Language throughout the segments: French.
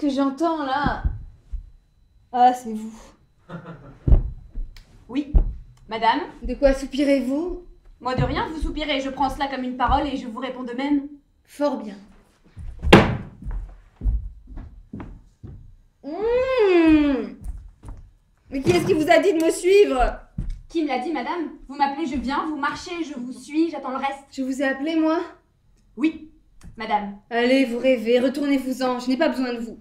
que j'entends là? Ah, c'est vous. Oui, madame. De quoi soupirez-vous? Moi de rien, vous soupirez. Je prends cela comme une parole et je vous réponds de même. Fort bien. Mais qui est-ce qui vous a dit de me suivre? Qui me l'a dit, madame? Vous m'appelez, je viens, vous marchez, je vous suis, j'attends le reste. Je vous ai appelé, moi? Oui, madame. Allez, vous rêvez, retournez-vous-en, je n'ai pas besoin de vous.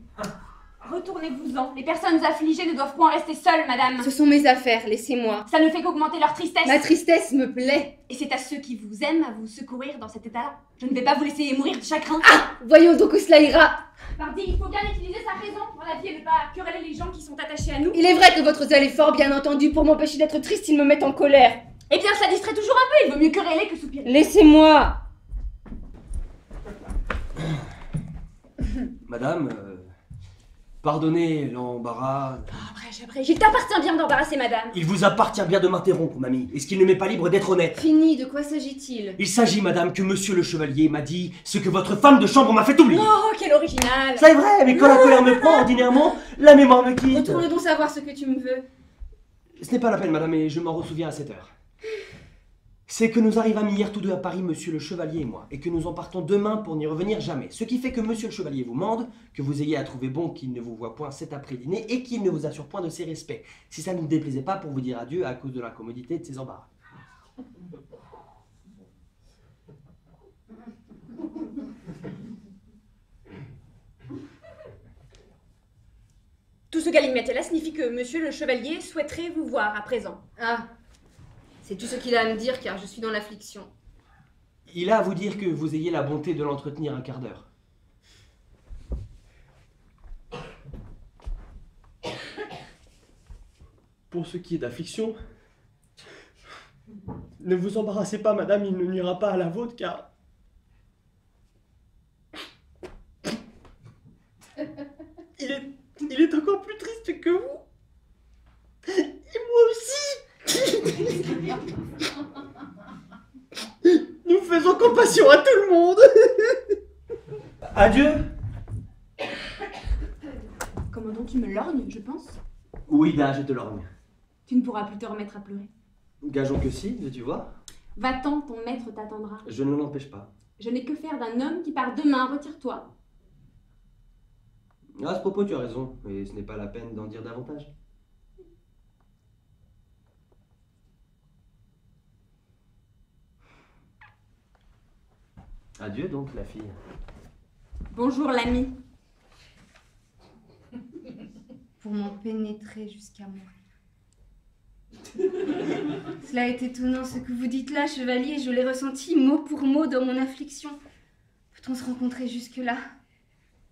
Retournez-vous-en. Les personnes affligées ne doivent point rester seules, madame. Ce sont mes affaires, laissez-moi. Ça ne fait qu'augmenter leur tristesse. Ma tristesse me plaît. Et c'est à ceux qui vous aiment à vous secourir dans cet état-là. Je ne vais pas vous laisser mourir de chagrin. Ah! Voyons donc où cela ira. Pardi, il faut bien utiliser sa raison pour la vie et ne pas quereller les gens qui sont attachés à nous. Il est vrai que votre zèle est fort, bien entendu. Pour m'empêcher d'être triste, il me met en colère. Eh bien, ça distrait toujours un peu. Il vaut mieux quereller que soupirer. Laissez-moi. Madame, pardonnez l'embarras. Après, il t'appartient bien d'embarrasser madame. Il vous appartient bien de m'interrompre, mamie. Est-ce qu'il ne m'est pas libre d'être honnête? Fini, de quoi s'agit-il? Il s'agit, madame, que monsieur le chevalier m'a dit ce que votre femme de chambre m'a fait oublier. Oh, quel original. C'est vrai, mais quand la colère me prend, ordinairement, la mémoire me quitte. Retourne donc savoir ce que tu me veux. Ce n'est pas la peine, madame, et je m'en ressouviens à cette heure. C'est que nous arrivâmes hier tous deux à Paris, monsieur le chevalier et moi, et que nous en partons demain pour n'y revenir jamais. Ce qui fait que monsieur le chevalier vous mande, que vous ayez à trouver bon qu'il ne vous voie point cet après-dîner et qu'il ne vous assure point de ses respects, si ça ne vous déplaisait pas pour vous dire adieu à cause de l'incommodité de ses embarras. Tout ce qu'Alimette est là signifie que monsieur le chevalier souhaiterait vous voir à présent. Ah, c'est tout ce qu'il a à me dire car je suis dans l'affliction. Il a à vous dire que vous ayez la bonté de l'entretenir un quart d'heure. Pour ce qui est d'affliction, ne vous embarrassez pas, madame, il ne nuira pas à la vôtre, car... Il est encore plus triste que vous. Et moi aussi. Nous faisons compassion à tout le monde. Adieu. Comment donc tu me lorgnes, je pense? Oui, là, je te lorgne. Tu ne pourras plus te remettre à pleurer. Gageons que si, veux-tu voir? Va-t'en, ton maître t'attendra. Je ne l'empêche pas. Je n'ai que faire d'un homme qui part demain, retire-toi. À ce propos, tu as raison, et ce n'est pas la peine d'en dire davantage. Adieu donc, la fille. Bonjour l'ami. Pour m'en pénétrer jusqu'à moi. Cela est étonnant ce que vous dites là, chevalier. Je l'ai ressenti mot pour mot dans mon affliction. Peut-on se rencontrer jusque-là?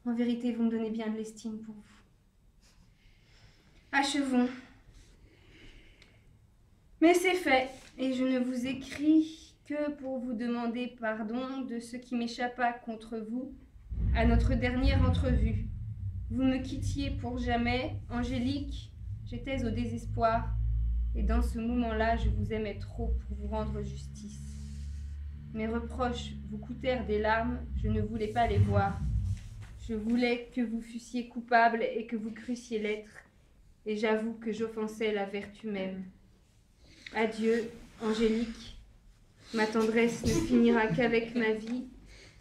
En vérité, vous me donnez bien de l'estime pour vous. Achevons. Mais c'est fait, et je ne vous écris que pour vous demander pardon de ce qui m'échappa contre vous à notre dernière entrevue. Vous me quittiez pour jamais, Angélique, j'étais au désespoir, et dans ce moment-là, je vous aimais trop pour vous rendre justice. Mes reproches vous coûtèrent des larmes, je ne voulais pas les voir. Je voulais que vous fussiez coupable et que vous crussiez l'être, et j'avoue que j'offensais la vertu même. Adieu, Angélique. Ma tendresse ne finira qu'avec ma vie,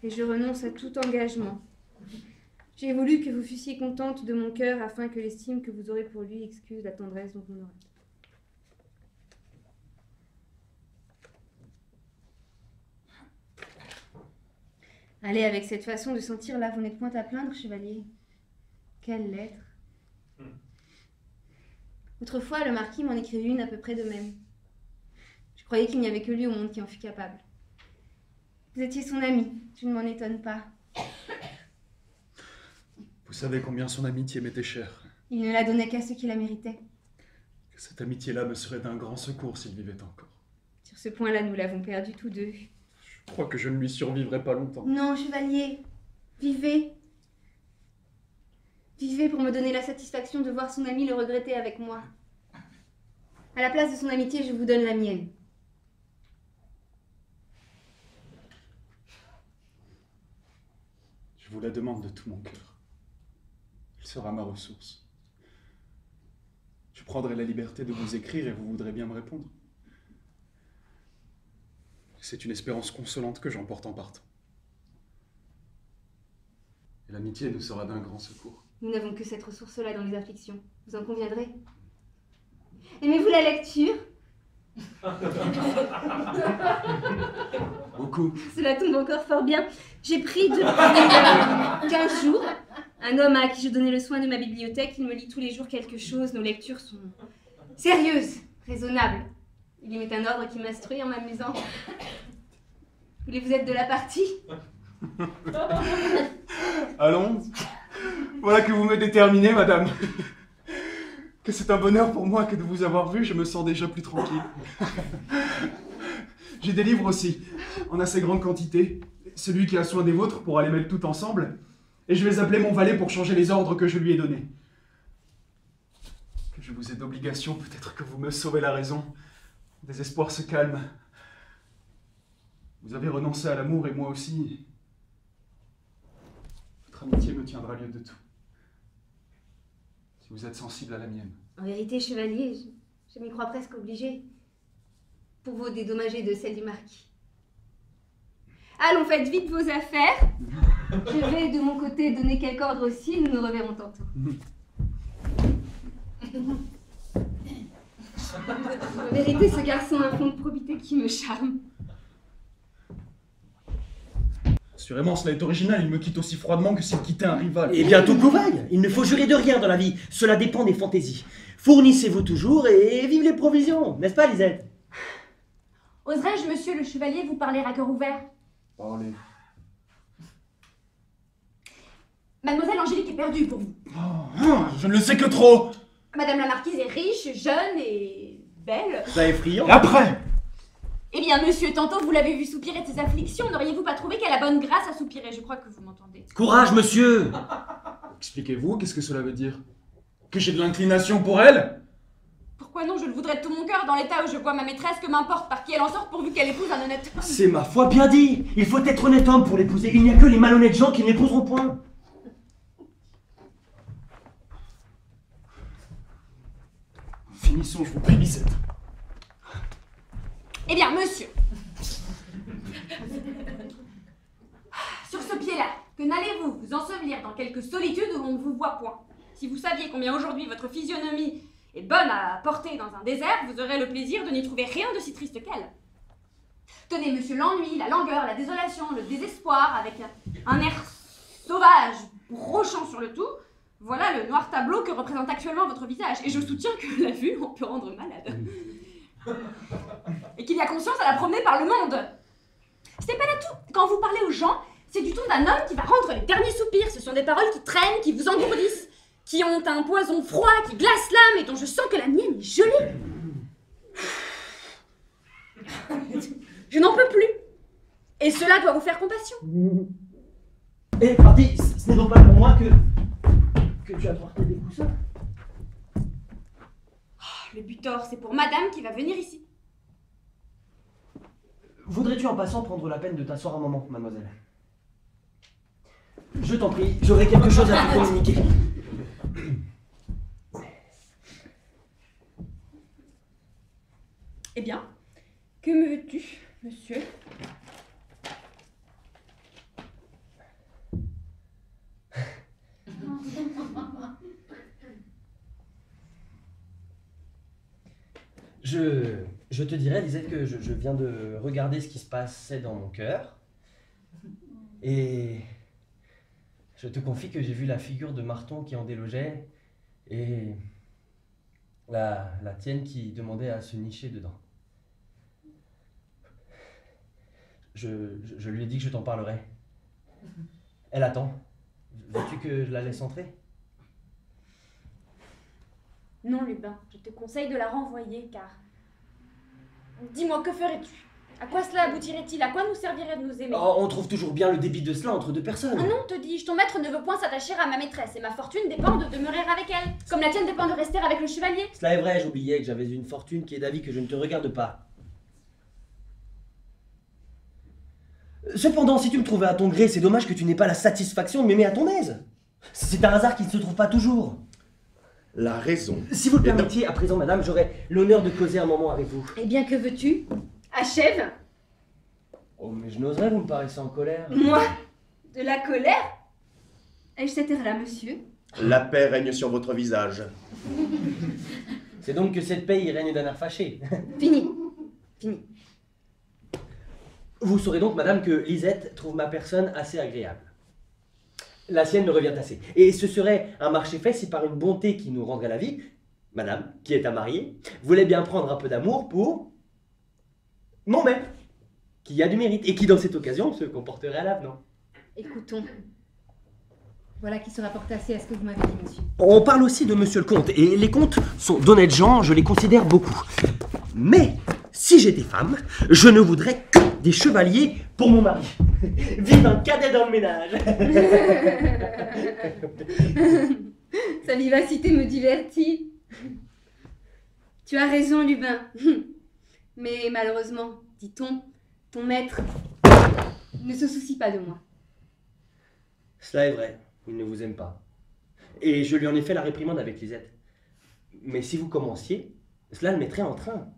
et je renonce à tout engagement. J'ai voulu que vous fussiez contente de mon cœur, afin que l'estime que vous aurez pour lui excuse la tendresse dont vous n'aurez. Allez, avec cette façon de sentir là, vous n'êtes point à plaindre, chevalier. Quelle lettre! Autrefois, le marquis m'en écrivit une à peu près de même. Je croyais qu'il n'y avait que lui au monde qui en fût capable. Vous étiez son ami, je ne m'en étonne pas. Vous savez combien son amitié m'était chère. Il ne la donnait qu'à ceux qui la méritaient. Que cette amitié-là me serait d'un grand secours s'il vivait encore. Sur ce point-là, nous l'avons perdu tous deux. Je crois que je ne lui survivrai pas longtemps. Non, chevalier, vivez. Vivez pour me donner la satisfaction de voir son ami le regretter avec moi. À la place de son amitié, je vous donne la mienne. Je vous la demande de tout mon cœur. Il sera ma ressource. Je prendrai la liberté de vous écrire et vous voudrez bien me répondre. C'est une espérance consolante que j'emporte en partant. Et l'amitié nous sera d'un grand secours. Nous n'avons que cette ressource-là dans les afflictions. Vous en conviendrez? Aimez-vous la lecture? Beaucoup. Cela tombe encore fort bien. J'ai pris depuis 15 jours un homme à qui je donnais le soin de ma bibliothèque. Il me lit tous les jours quelque chose. Nos lectures sont sérieuses, raisonnables. Il y met un ordre qui m'instruit en m'amusant. Voulez-vous être de la partie? Allons. Voilà que vous me déterminez, madame. Que c'est un bonheur pour moi que de vous avoir vu, je me sens déjà plus tranquille. J'ai des livres aussi, en assez grande quantité. Celui qui a soin des vôtres pourra les mettre tout ensemble. Et je vais appeler mon valet pour changer les ordres que je lui ai donnés. Que je vous ai d'obligation, peut-être que vous me sauvez la raison. Mon désespoir se calme. Vous avez renoncé à l'amour et moi aussi. Votre amitié me tiendra lieu de tout. Si vous êtes sensible à la mienne. En vérité, chevalier, je m'y crois presque obligée. Pour vous dédommager de celle du marquis. Allons, faites vite vos affaires. Je vais de mon côté donner quelque ordre aussi, nous nous reverrons tantôt. En vérité, ce garçon a un fond de probité qui me charme. Assurément, cela est original, il me quitte aussi froidement que s'il quittait un rival. Eh bien, tout couvaille. Il ne faut jurer de rien dans la vie. Cela dépend des fantaisies. Fournissez-vous toujours et vive les provisions, n'est-ce pas, Lisette? Oserais-je, monsieur le chevalier, vous parler à cœur ouvert? Parlez. Mademoiselle Angélique est perdue pour vous. Je ne le sais que trop. Madame la marquise est riche, jeune et belle. Ça effrayant. Et après? Eh bien, monsieur, tantôt vous l'avez vu soupirer de ses afflictions. N'auriez-vous pas trouvé qu'elle a bonne grâce à soupirer? Je crois que vous m'entendez. Courage, monsieur. Expliquez-vous, qu'est-ce que cela veut dire? Que j'ai de l'inclination pour elle? Pourquoi non? Je le voudrais de tout mon cœur dans l'état où je vois ma maîtresse, que m'importe par qui elle en sorte pourvu qu'elle épouse un honnête homme. C'est ma foi bien dit. Il faut être honnête homme pour l'épouser. Il n'y a que les malhonnêtes gens qui ne l'épouseront point. Finissons, je vous prie, Lisette. Eh bien, monsieur, sur ce pied-là, que n'allez-vous vous ensevelir dans quelque solitude où l'on ne vous voit point? Si vous saviez combien aujourd'hui votre physionomie est bonne à porter dans un désert, vous aurez le plaisir de n'y trouver rien de si triste qu'elle. Tenez, monsieur, l'ennui, la langueur, la désolation, le désespoir, avec un air sauvage, brochant sur le tout, voilà le noir tableau que représente actuellement votre visage. Et je soutiens que la vue en peut rendre malade. Et qu'il y a conscience à la promener par le monde. Ce n'est pas là tout. Quand vous parlez aux gens, c'est du ton d'un homme qui va rendre les derniers soupirs. Ce sont des paroles qui traînent, qui vous engourdissent, qui ont un poison froid, qui glace l'âme et dont je sens que la mienne est gelée. Je n'en peux plus. Et cela doit vous faire compassion. Eh, pardi, ce n'est donc pas pour moi que tu as porté des coussins. Le butor, c'est pour madame qui va venir ici. Voudrais-tu en passant prendre la peine de t'asseoir un moment, mademoiselle? Je t'en prie, j'aurai quelque chose à te communiquer. Eh bien, que me veux-tu, monsieur? Je te dirais, Lisette, que je viens de regarder ce qui se passait dans mon cœur. Et je te confie que j'ai vu la figure de Marton qui en délogeait et la tienne qui demandait à se nicher dedans. Je lui ai dit que je t'en parlerais. Elle attend. Veux-tu que je la laisse entrer? Non, Lubin, je te conseille de la renvoyer, car... Dis-moi, que ferais-tu? À quoi cela aboutirait-il? À quoi nous servirait de nous aimer? Oh, on trouve toujours bien le débit de cela entre deux personnes. Ah non, te dis-je, ton maître ne veut point s'attacher à ma maîtresse, et ma fortune dépend de demeurer avec elle, comme la tienne dépend de rester avec le chevalier. Cela est vrai, j'oubliais que j'avais une fortune qui est d'avis que je ne te regarde pas. Cependant, si tu me trouvais à ton gré, c'est dommage que tu n'aies pas la satisfaction de m'aimer à ton aise. C'est un hasard qui ne se trouve pas toujours. La raison. Si vous le est dans- permettiez, à présent, madame, j'aurais l'honneur de causer un moment avec vous. Eh bien, que veux-tu? Achève. Oh, mais je n'oserais, vous me paraissez en colère. Moi? De la colère? Ai-je cet air-là, monsieur? La paix règne sur votre visage. C'est donc que cette paix y règne d'un air fâché. Fini. Fini. Vous saurez donc, madame, que Lisette trouve ma personne assez agréable. La sienne me revient assez. Et ce serait un marché fait si par une bonté qui nous rendrait la vie, madame, qui est à marier, voulait bien prendre un peu d'amour pour mon maître, qui a du mérite, et qui dans cette occasion se comporterait à l'avenant. Écoutons. Voilà qui se rapporte assez à ce que vous m'avez dit, monsieur. On parle aussi de monsieur le comte, et les comtes sont d'honnêtes gens, je les considère beaucoup. Mais, si j'étais femme, je ne voudrais que des chevaliers pour mon mari. Vive un cadet dans le ménage. Sa vivacité me divertit. Tu as raison, Lubin. Mais malheureusement, dit-on, ton maître ne se soucie pas de moi. Cela est vrai, il ne vous aime pas. Et je lui en ai fait la réprimande avec Lisette. Mais si vous commenciez, cela le mettrait en train.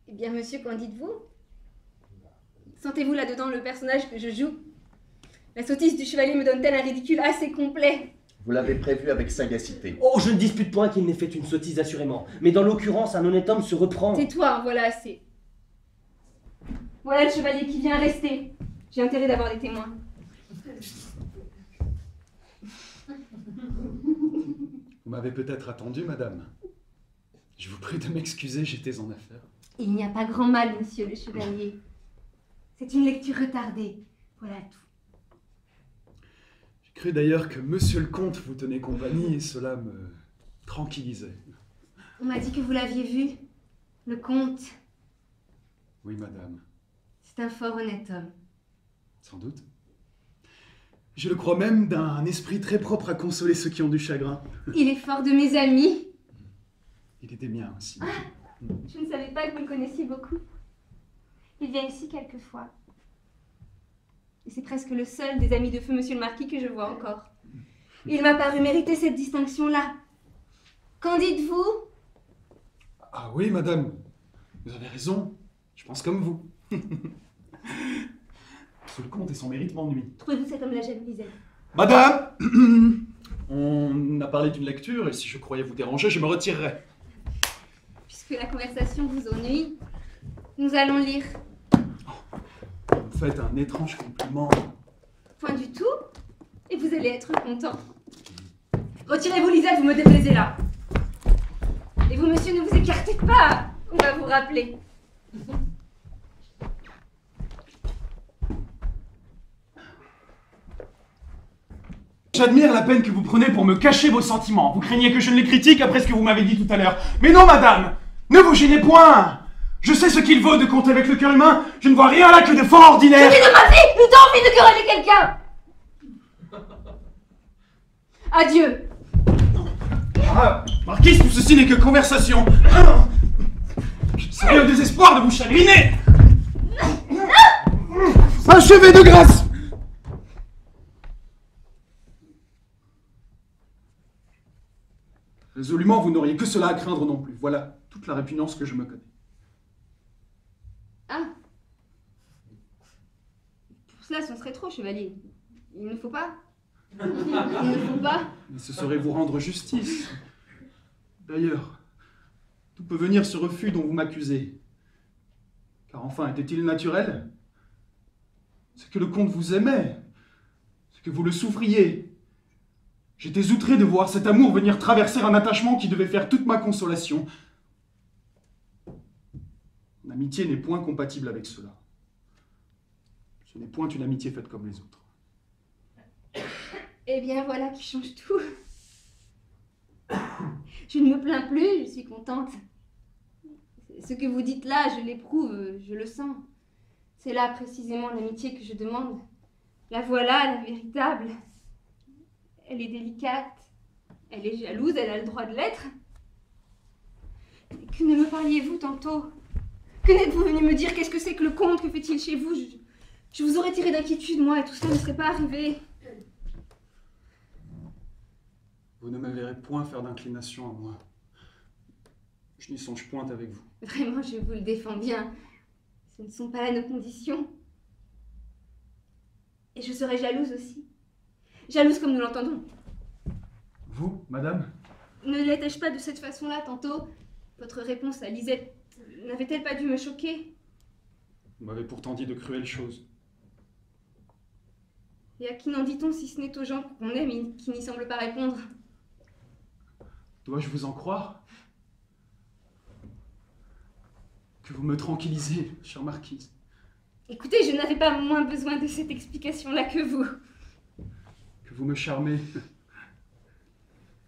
Eh bien, monsieur, qu'en dites-vous? Sentez-vous là-dedans le personnage que je joue? La sottise du chevalier me donne-t-elle un ridicule assez complet? Vous l'avez prévu avec sagacité. Oh, je ne dispute point qu'il n'ait fait une sottise assurément. Mais dans l'occurrence, un honnête homme se reprend. Tais-toi, en voilà assez. Voilà le chevalier qui vient, rester. J'ai intérêt d'avoir des témoins. Vous m'avez peut-être attendu, madame. Je vous prie de m'excuser, j'étais en affaires. Il n'y a pas grand mal, monsieur le chevalier. C'est une lecture retardée. Voilà tout. J'ai cru d'ailleurs que monsieur le comte vous tenait compagnie et cela me tranquillisait. On m'a dit que vous l'aviez vu. Le comte, Oui, madame, c'est un fort honnête homme. sans doute. Je le crois même d'un esprit très propre à consoler ceux qui ont du chagrin. Il est fort de mes amis. Il est des miens aussi. Je ne savais pas que vous le connaissiez beaucoup. Il vient ici quelquefois. Et c'est presque le seul des amis de feu monsieur le marquis que je vois encore. Il m'a paru mériter cette distinction-là. Qu'en dites-vous? Ah oui, madame, vous avez raison. Je pense comme vous. Monsieur le comte et son mérite m'ennuient. Trouvez-vous cet homme-là jeune, Lisette? Madame, on a parlé d'une lecture et si je croyais vous déranger, je me retirerais. Puisque la conversation vous ennuie, nous allons lire. Vous me faites un étrange compliment. Point du tout. Et vous allez être content. Retirez-vous, Lisette, vous me déplaisez là. Et vous, monsieur, ne vous écartez pas. On va vous rappeler. J'admire la peine que vous prenez pour me cacher vos sentiments. Vous craignez que je ne les critique après ce que vous m'avez dit tout à l'heure. Mais non, madame, ne vous gênez point. Je sais ce qu'il vaut de compter avec le cœur humain. Je ne vois rien là que de fort ordinaire. Jamais de ma vie, nous t'as envie de quereller quelqu'un. Adieu. Ah, Marquise, tout ceci n'est que conversation. Je serais au désespoir de vous chagriner. Achevez de grâce. Résolument, vous n'auriez que cela à craindre non plus. Voilà toute la répugnance que je me connais. Ah. Pour cela, ce serait trop, chevalier. Il ne faut pas. Il ne faut pas. Mais ce serait vous rendre justice. D'ailleurs, d'où peut venir ce refus dont vous m'accusez? Car enfin, était-il naturel? C'est que le comte vous aimait, c'est que vous le souffriez. J'étais outré de voir cet amour venir traverser un attachement qui devait faire toute ma consolation. Mon amitié n'est point compatible avec cela. Ce n'est point une amitié faite comme les autres. Eh bien, voilà qui change tout. Je ne me plains plus, je suis contente. Ce que vous dites là, je l'éprouve, je le sens. C'est là précisément l'amitié que je demande. La voilà, la véritable. Elle est délicate, elle est jalouse, elle a le droit de l'être. Que ne me parliez-vous tantôt? Que n'êtes-vous venu me dire? Qu'est-ce que c'est que le comte? Que fait-il chez vous? Je vous aurais tiré d'inquiétude, moi, et tout cela ne serait pas arrivé. Vous ne me verrez point faire d'inclination à moi. Je n'y songe point avec vous. Vraiment, je vous le défends bien. Ce ne sont pas là nos conditions. Et je serais jalouse aussi. Jalouse comme nous l'entendons. Vous, madame? Ne l'étais-je pas de cette façon-là tantôt? Votre réponse à Lisette n'avait-elle pas dû me choquer? Vous m'avez pourtant dit de cruelles choses. Et à qui n'en dit-on si ce n'est aux gens qu'on aime et qui n'y semblent pas répondre? Dois-je vous en croire? Que vous me tranquillisez, chère marquise. Écoutez, je n'avais pas moins besoin de cette explication-là que vous. Que vous me charmez.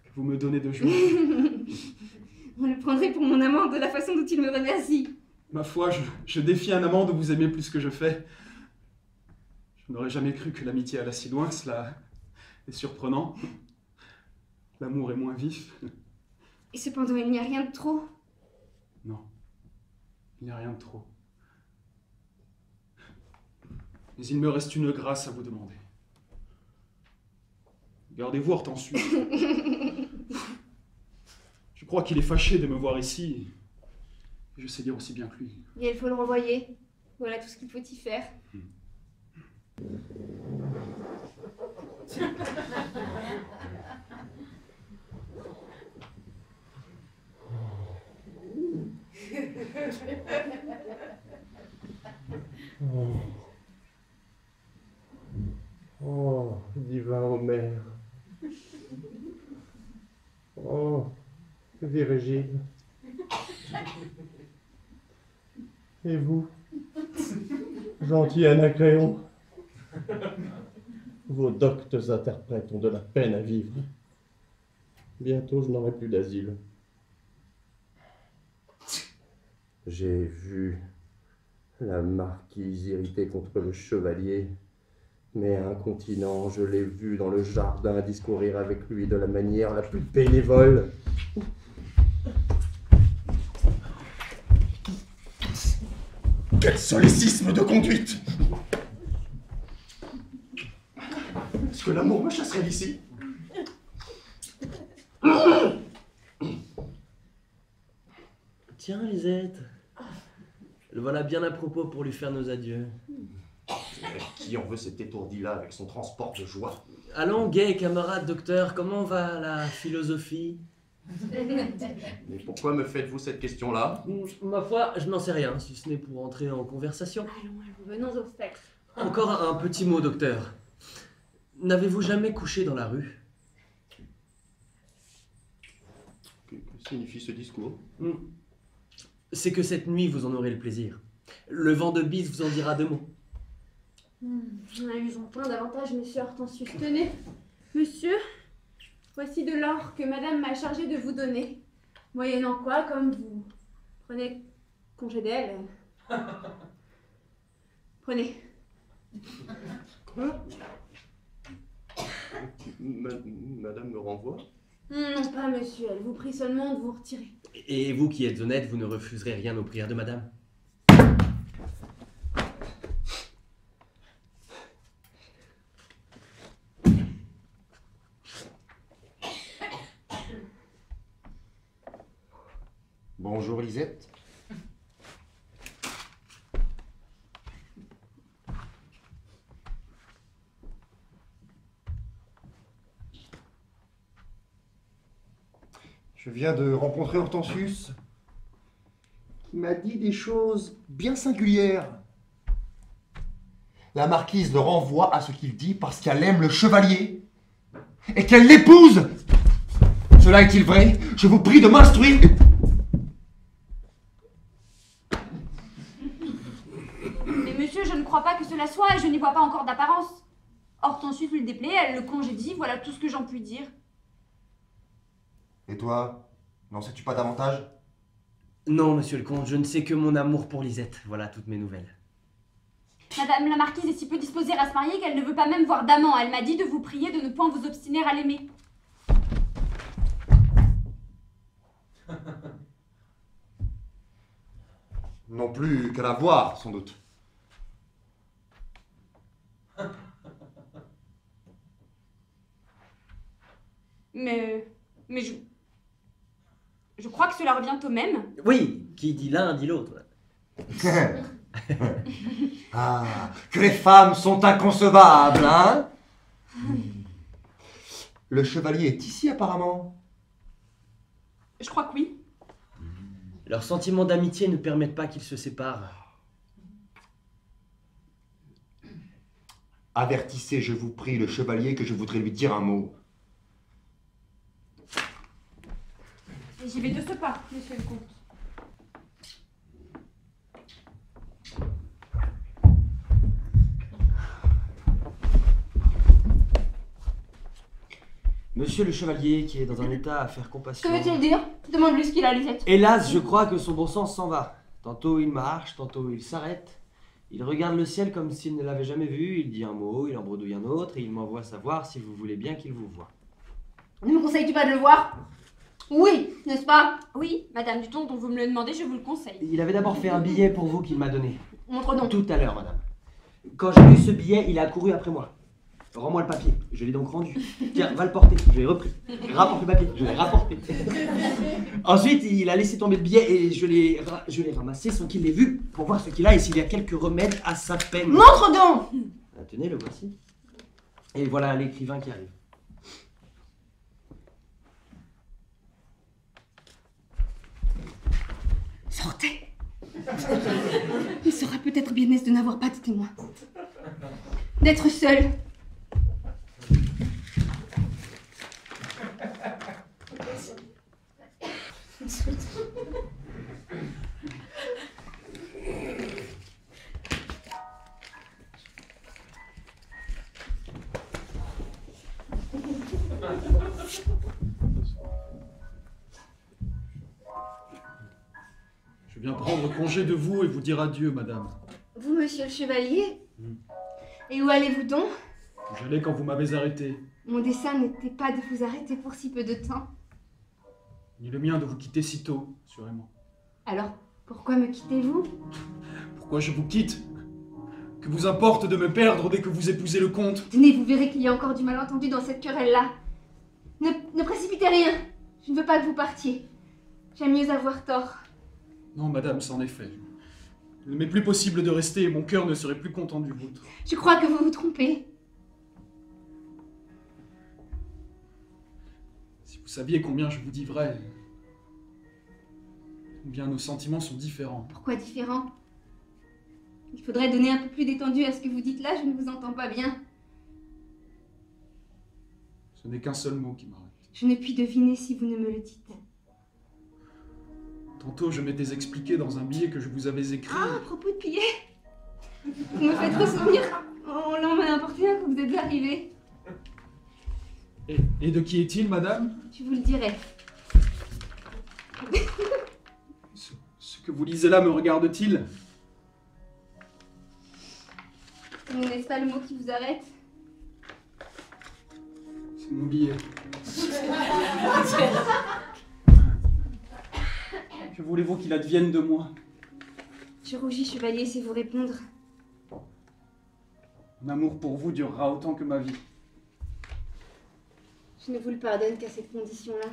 Que vous me donnez de joie. On le prendrait pour mon amant de la façon dont il me remercie. Ma foi, je défie un amant de vous aimer plus que je fais. Je n'aurais jamais cru que l'amitié allât si loin, cela est surprenant. L'amour est moins vif. Et cependant, il n'y a rien de trop. Non, il n'y a rien de trop. Mais il me reste une grâce à vous demander. Gardez-vous Hortensius. Je crois qu'il est fâché de me voir ici. Et je sais lire aussi bien que lui. Et il faut le renvoyer. Voilà tout ce qu'il faut y faire. Oh, divin Homère. Oh, Virgile. Et vous, gentil Anacréon, vos doctes interprètes ont de la peine à vivre. Bientôt je n'aurai plus d'asile. J'ai vu la marquise irritée contre le chevalier, mais incontinent, je l'ai vu dans le jardin discourir avec lui de la manière la plus bénévole. Quel solécisme de conduite! Est-ce que l'amour me chasserait d'ici? Tiens, Lisette. Le voilà bien à propos pour lui faire nos adieux. Qui en veut cet étourdi-là avec son transport de joie? Allons, gai camarade docteur, comment va la philosophie? Mais pourquoi me faites-vous cette question-là? Ma foi, je n'en sais rien, si ce n'est pour entrer en conversation. Allons, venons au fait. Encore un petit mot, docteur. N'avez-vous jamais couché dans la rue? Que signifie ce discours? C'est que cette nuit, vous en aurez le plaisir. Le vent de bise vous en dira 2 mots. On a eu son point d'avantage, monsieur Hortensius. Tenez, monsieur, voici de l'or que madame m'a chargé de vous donner. Moyennant quoi, comme vous prenez congé d'elle. Prenez. Quoi? Madame me renvoie? Non pas, monsieur, elle vous prie seulement de vous retirer. Et vous qui êtes honnête, vous ne refuserez rien aux prières de madame? Bonjour Lisette. Je viens de rencontrer Hortensius, qui m'a dit des choses bien singulières. La marquise le renvoie à ce qu'il dit parce qu'elle aime le chevalier et qu'elle l'épouse. Cela est-il vrai? Je vous prie de m'instruire. Mais monsieur, je ne crois pas que cela soit et je n'y vois pas encore d'apparence. Hortensius lui déplaît, elle le congédie, voilà tout ce que j'en puis dire. Et toi, n'en sais-tu pas davantage? Non, monsieur le comte, je ne sais que mon amour pour Lisette. Voilà toutes mes nouvelles. Madame la marquise est si peu disposée à se marier qu'elle ne veut pas même voir d'amant. Elle m'a dit de vous prier de ne point vous obstiner à l'aimer. Non plus qu'à la voir, sans doute. Mais je crois que cela revient au même. Oui, qui dit l'un dit l'autre. Ah, que les femmes sont inconcevables, hein? Le chevalier est ici apparemment. Je crois que oui. Leurs sentiments d'amitié ne permettent pas qu'ils se séparent. Avertissez, je vous prie, le chevalier que je voudrais lui dire un mot. J'y vais de ce pas, monsieur le comte. Monsieur le chevalier, qui est dans un état à faire compassion... Que veut-il dire? Demande-lui ce qu'il a à Lisette. Hélas, je crois que son bon sens s'en va. Tantôt il marche, tantôt il s'arrête. Il regarde le ciel comme s'il ne l'avait jamais vu, il dit un mot, il en bredouille un autre, et il m'envoie savoir si vous voulez bien qu'il vous voie. Ne me conseilles-tu pas de le voir? Oui, n'est-ce pas? Oui, madame, du ton dont vous me le demandez, je vous le conseille. Il avait d'abord fait un billet pour vous qu'il m'a donné. Montre donc. Tout à l'heure, madame. Quand j'ai lu ce billet, il a accouru après moi. Rends-moi le papier. Je l'ai donc rendu. Tiens, va le porter. Je l'ai repris. Rapporte le papier. Je l'ai rapporté. Ensuite, il a laissé tomber le billet et je l'ai ramassé sans qu'il l'ait vu pour voir ce qu'il a et s'il y a quelques remèdes à sa peine. Montre donc! Ah, tenez, le voici. Et voilà l'écrivain qui arrive. Sortez! Il sera peut-être bien aise de n'avoir pas de témoin. D'être seul. Je viens prendre congé de vous et vous dire adieu, madame. Vous, monsieur le chevalier? Et où allez-vous donc? J'allais quand vous m'avez arrêté. Mon dessein n'était pas de vous arrêter pour si peu de temps. Ni le mien de vous quitter si tôt, assurément. Alors, pourquoi me quittez-vous? Pourquoi je vous quitte? Que vous importe de me perdre dès que vous épousez le comte? Tenez, vous verrez qu'il y a encore du malentendu dans cette querelle-là. Ne précipitez rien. Je ne veux pas que vous partiez. J'aime mieux avoir tort. Non, madame, c'en est fait. Il ne m'est plus possible de rester et mon cœur ne serait plus content du vôtre. Je crois que vous vous trompez. Si vous saviez combien je vous dis vrai, combien nos sentiments sont différents. Pourquoi différent? Il faudrait donner un peu plus d'étendue à ce que vous dites là, je ne vous entends pas bien. Ce n'est qu'un seul mot qui m'arrête. Je ne puis deviner si vous ne me le dites. Tantôt, je m'étais expliqué dans un billet que je vous avais écrit. Ah, à propos de billets, vous me faites ressouvenir. On l'en m'a apporté un quand vous êtes arrivé. Et de qui est-il, madame? Je vous le dirai. Ce que vous lisez là me regarde-t-il? N'est-ce pas le mot qui vous arrête? C'est mon billet. Que voulez-vous qu'il advienne de moi? Je rougis, chevalier, c'est vous répondre. Mon amour pour vous durera autant que ma vie. Je ne vous le pardonne qu'à cette condition-là.